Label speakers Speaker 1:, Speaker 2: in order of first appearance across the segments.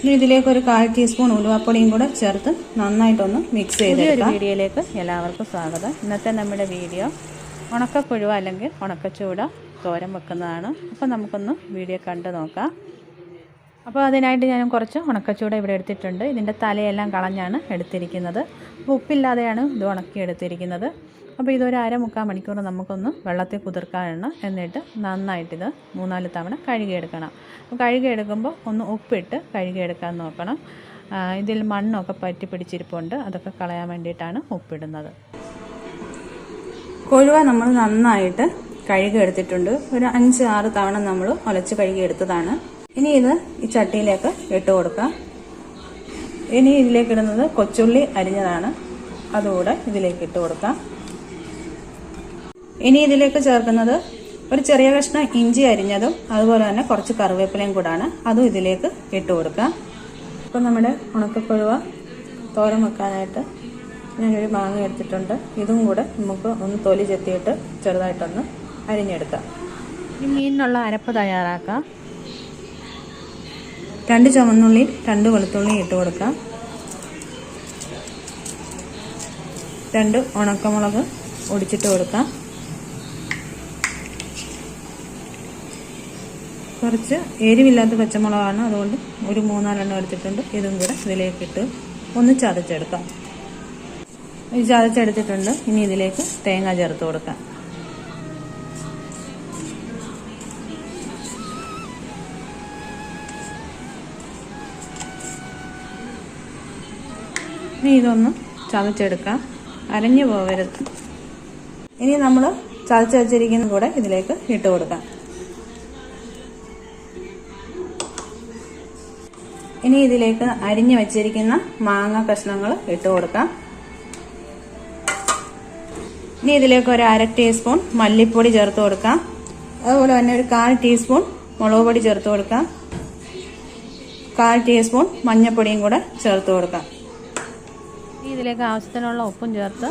Speaker 1: ഇനി ഇതിലേക്ക് ഒരു 1/4 ടീസ്പൂൺ ഉലുവാപ്പൊടിയും കൂടെ ചേർത്ത് നന്നായിട്ടൊന്ന് മിക്സ് ചെയ്തെടുക്കാം.
Speaker 2: വീഡിയോയിലേക്ക് എല്ലാവർക്കും സ്വാഗതം. ഇന്നത്തെ നമ്മുടെ വീഡിയോ ഉണക്കക്കൊഴുവ അല്ലെങ്കിൽ ഉണക്കച്ചൂട തോരൻ വെക്കുന്നതാണ്. അപ്പോൾ നമുക്കൊന്ന് വീഡിയോ കണ്ടു നോക്കാം. അപ്പോൾ അതിനായിട്ട് ഞാൻ കുറച്ച് ഉണക്കച്ചൂട ഇവിടെ എടുത്തിട്ടുണ്ട്. ഇതിൻ്റെ തലയെല്ലാം കളഞ്ഞാണ് എടുത്തിരിക്കുന്നത്. ഉപ്പില്ലാതെയാണ് ഇത് ഉണക്കി എടുത്തിരിക്കുന്നത്. അപ്പോൾ ഇതൊരു 1/2-3/4 മണിക്കൂർ നമുക്കൊന്ന് വെള്ളത്തിൽ കുതിർക്കാനാണ്. എന്നിട്ട് നന്നായിട്ടിത് 3-4 തവണ കഴുകിയെടുക്കണം. അപ്പോൾ കഴുകിയെടുക്കുമ്പോൾ ഒന്ന് ഉപ്പിട്ട് കഴുകിയെടുക്കാൻ നോക്കണം. ഇതിൽ മണ്ണൊക്കെ പറ്റി പിടിച്ചിരിപ്പുണ്ട്, അതൊക്കെ കളയാൻ വേണ്ടിയിട്ടാണ് ഉപ്പിടുന്നത്.
Speaker 1: കൊഴുവ നമ്മൾ നന്നായിട്ട് കഴുകിയെടുത്തിട്ടുണ്ട്. ഒരു 5-6 തവണ നമ്മൾ ഉലച്ച് കഴുകിയെടുത്തതാണ്. ഇനി ഇത് ഈ ചട്ടിയിലേക്ക് ഇട്ട് കൊടുക്കാം. ഇനി ഇതിലേക്ക് ഇടുന്നത് കൊച്ചുള്ളി അരിഞ്ഞതാണ്, അതുകൂടെ ഇതിലേക്ക് ഇട്ട് കൊടുക്കാം. ഇനി ഇതിലേക്ക് ചേർക്കുന്നത് ഒരു ചെറിയ കഷ്ണം ഇഞ്ചി അരിഞ്ഞതും അതുപോലെ തന്നെ കുറച്ച് കറിവേപ്പിലയും കൂടാണ്, അതും ഇതിലേക്ക് ഇട്ട് കൊടുക്കാം. ഇപ്പം നമ്മുടെ ഉണക്കക്കൊഴുവ തോരൻ വെക്കാനായിട്ട് ഞാനൊരു മാങ്ങ എടുത്തിട്ടുണ്ട്. ഇതും കൂടെ നമുക്ക് ഒന്ന് തൊലി ചെത്തിയിട്ട് ചെറുതായിട്ടൊന്ന് അരിഞ്ഞെടുക്കാം.
Speaker 2: ഈ മീനിനുള്ള അരപ്പ് തയ്യാറാക്കാം.
Speaker 1: 2 ചുവന്നുള്ളി 2 വെളുത്തുള്ളി ഇട്ട് കൊടുക്കാം. 2 ഉണക്കമുളക് ഒടിച്ചിട്ട് കൊടുക്കാം. കുറച്ച് എരിവില്ലാത്ത പച്ചമുളകാണ്, അതുകൊണ്ട് ഒരു 3-4 എടുത്തിട്ടുണ്ട്. ഇതും കൂടെ ഇതിലേക്കിട്ട് ഒന്ന് ചതച്ചെടുക്കാം. ഇത് ചതച്ചെടുത്തിട്ടുണ്ട്. ഇനി ഇതിലേക്ക് തേങ്ങ ചേർത്ത് കൊടുക്കാം. ഇനി ഇതൊന്ന് ചതച്ചെടുക്കാം, അരഞ്ഞു പോകരുത്. ഇനി നമ്മൾ ചതച്ച് വെച്ചിരിക്കുന്ന കൂടെ ഇതിലേക്ക് ഇട്ട് കൊടുക്കാം. ഇനി ഇതിലേക്ക് അരിഞ്ഞു വെച്ചിരിക്കുന്ന മാങ്ങ കഷ്ണങ്ങൾ ഇട്ട് കൊടുക്കാം. ഇനി ഇതിലേക്ക് ഒരു 1/2 ടീസ്പൂൺ മല്ലിപ്പൊടി ചേർത്ത് കൊടുക്കാം. അതുപോലെ തന്നെ ഒരു 1/4 ടീസ്പൂൺ മുളക് പൊടി ചേർത്ത് കൊടുക്കാം. 1/4 ടീസ്പൂൺ മഞ്ഞൾപ്പൊടിയും കൂടെ ചേർത്ത് കൊടുക്കാം.
Speaker 2: ഇതിലേക്ക് ആവശ്യത്തിനുള്ള ഉപ്പും ചേർത്ത്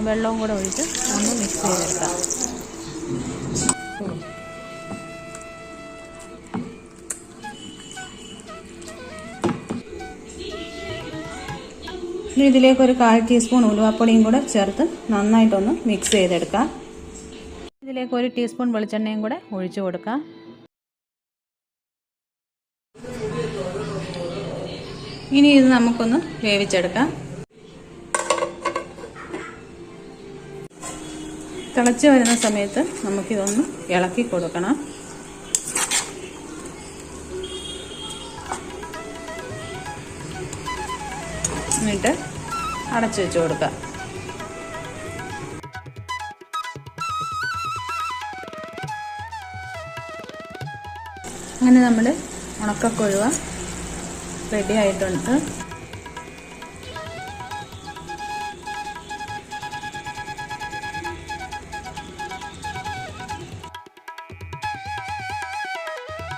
Speaker 2: വെള്ളവും കൂടെ ഒഴിച്ച് ഒന്ന് മിക്സ് ചെയ്തെടുക്കാം.
Speaker 1: ഇനി ഇതിലേക്ക് ഒരു 1/4 ടീസ്പൂൺ ഉലുവാപ്പൊടിയും കൂടെ ചേർത്ത് നന്നായിട്ടൊന്ന് മിക്സ് ചെയ്തെടുക്കാം.
Speaker 2: ഇതിലേക്ക് 1 ടീസ്പൂൺ വെളിച്ചെണ്ണയും കൂടെ ഒഴിച്ചു കൊടുക്കാം.
Speaker 1: ഇനി ഇത് നമുക്കൊന്ന് വേവിച്ചെടുക്കാം. തിളച്ച് വരുന്ന സമയത്ത് നമുക്കിതൊന്ന് ഇളക്കി കൊടുക്കണം. എന്നിട്ട് അടച്ചു വെച്ച് കൊടുക്കാം. അങ്ങനെ നമ്മുടെ ഉണക്കക്കൊഴുവ റെഡി ആയിട്ടുണ്ട്.